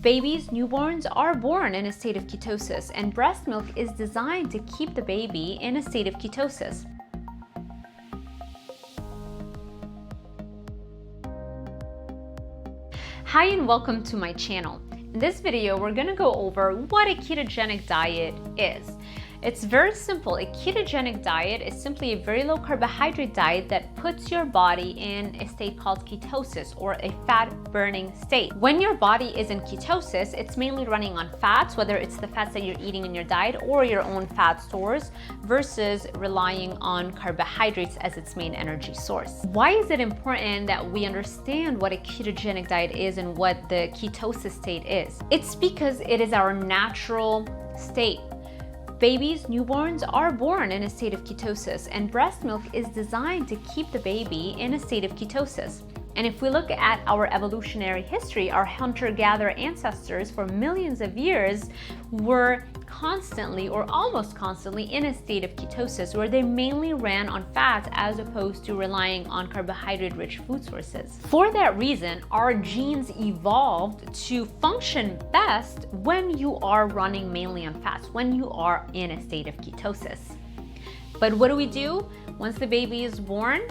Babies, newborns are born in a state of ketosis, and breast milk is designed to keep the baby in a state of ketosis. Hi and welcome to my channel. In this video, we're going to go over what a ketogenic diet is. It's very simple. A ketogenic diet is simply a very low carbohydrate diet that puts your body in a state called ketosis, or a fat burning state. When your body is in ketosis, it's mainly running on fats, whether it's the fats that you're eating in your diet or your own fat stores, versus relying on carbohydrates as its main energy source. Why is it important that we understand what a ketogenic diet is and what the ketosis state is? It's because it is our natural state. Babies, newborns are born in a state of ketosis, and breast milk is designed to keep the baby in a state of ketosis. And if we look at our evolutionary history, our hunter-gatherer ancestors for millions of years were constantly or almost constantly in a state of ketosis, where they mainly ran on fats as opposed to relying on carbohydrate-rich food sources. For that reason, our genes evolved to function best when you are running mainly on fats, when you are in a state of ketosis. But what do? Once the baby is born,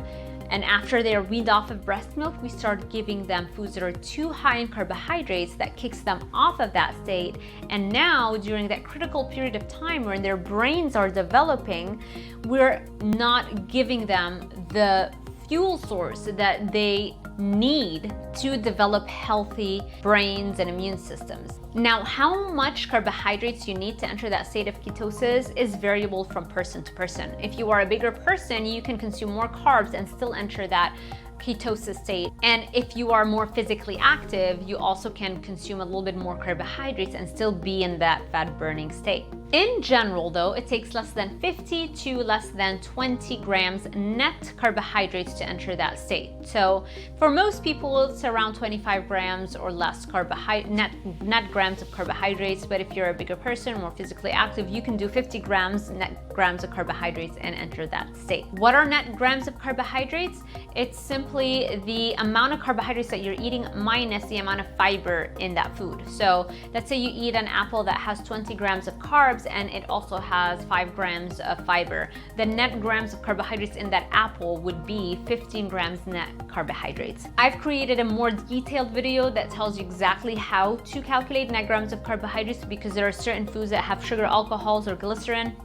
and after they are weaned off of breast milk, we start giving them foods that are too high in carbohydrates that kicks them off of that state. And now, during that critical period of time when their brains are developing, we're not giving them the fuel source that they need to develop healthy brains and immune systems. Now, how much carbohydrates you need to enter that state of ketosis is variable from person to person. If you are a bigger person, you can consume more carbs and still enter that ketosis state. And if you are more physically active, you also can consume a little bit more carbohydrates and still be in that fat burning state. In general though, it takes less than 50 to less than 20 grams net carbohydrates to enter that state. So for most people, it's around 25 grams or less net grams of carbohydrates. But if you're a bigger person, more physically active, you can do 50 grams net grams of carbohydrates and enter that state. What are net grams of carbohydrates? It's simply the amount of carbohydrates that you're eating minus the amount of fiber in that food. So let's say you eat an apple that has 20 grams of carbs and it also has 5 grams of fiber. The net grams of carbohydrates in that apple would be 15 grams net carbohydrates. I've created a more detailed video that tells you exactly how to calculate net grams of carbohydrates, because there are certain foods that have sugar, alcohols, or glycerin,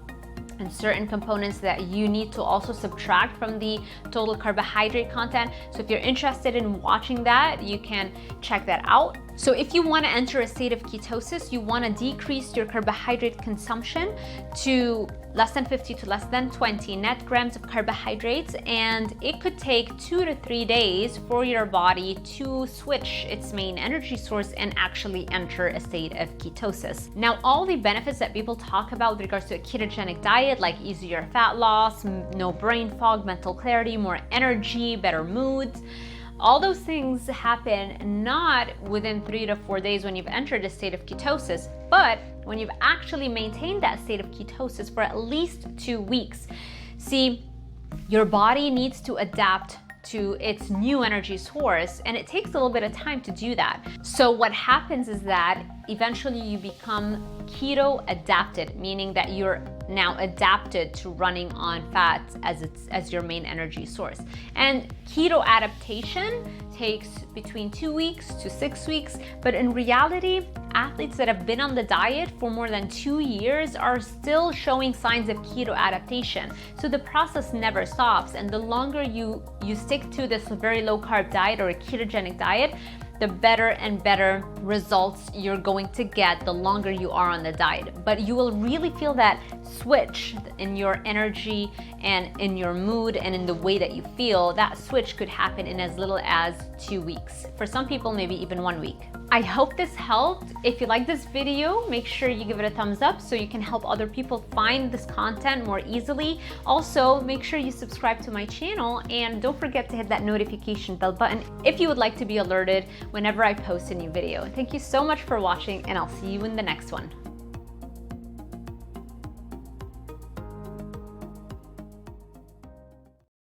and certain components that you need to also subtract from the total carbohydrate content. So if you're interested in watching that, you can check that out. So if you want to enter a state of ketosis, you want to decrease your carbohydrate consumption to less than 50 to less than 20 net grams of carbohydrates, and it could take 2 to 3 days for your body to switch its main energy source and actually enter a state of ketosis. Now, all the benefits that people talk about with regards to a ketogenic diet, like easier fat loss, no brain fog, mental clarity, more energy, better moods, all those things happen not within 3 to 4 days when you've entered a state of ketosis, but when you've actually maintained that state of ketosis for at least 2 weeks. See, your body needs to adapt to its new energy source, and it takes a little bit of time to do that. So what happens is that eventually you become keto adapted, meaning that you're now adapted to running on fats as your main energy source. And keto adaptation takes between 2 weeks to 6 weeks, but in reality, athletes that have been on the diet for more than 2 years are still showing signs of keto adaptation. So the process never stops, and the longer you stick to this very low carb diet or a ketogenic diet, the better and better results you're going to get the longer you are on the diet. But you will really feel that switch in your energy and in your mood and in the way that you feel. That switch could happen in as little as 2 weeks. For some people, maybe even 1 week. I hope this helped. If you like this video, make sure you give it a thumbs up so you can help other people find this content more easily. Also, make sure you subscribe to my channel, and don't forget to hit that notification bell button if you would like to be alerted whenever I post a new video. Thank you so much for watching, and I'll see you in the next one.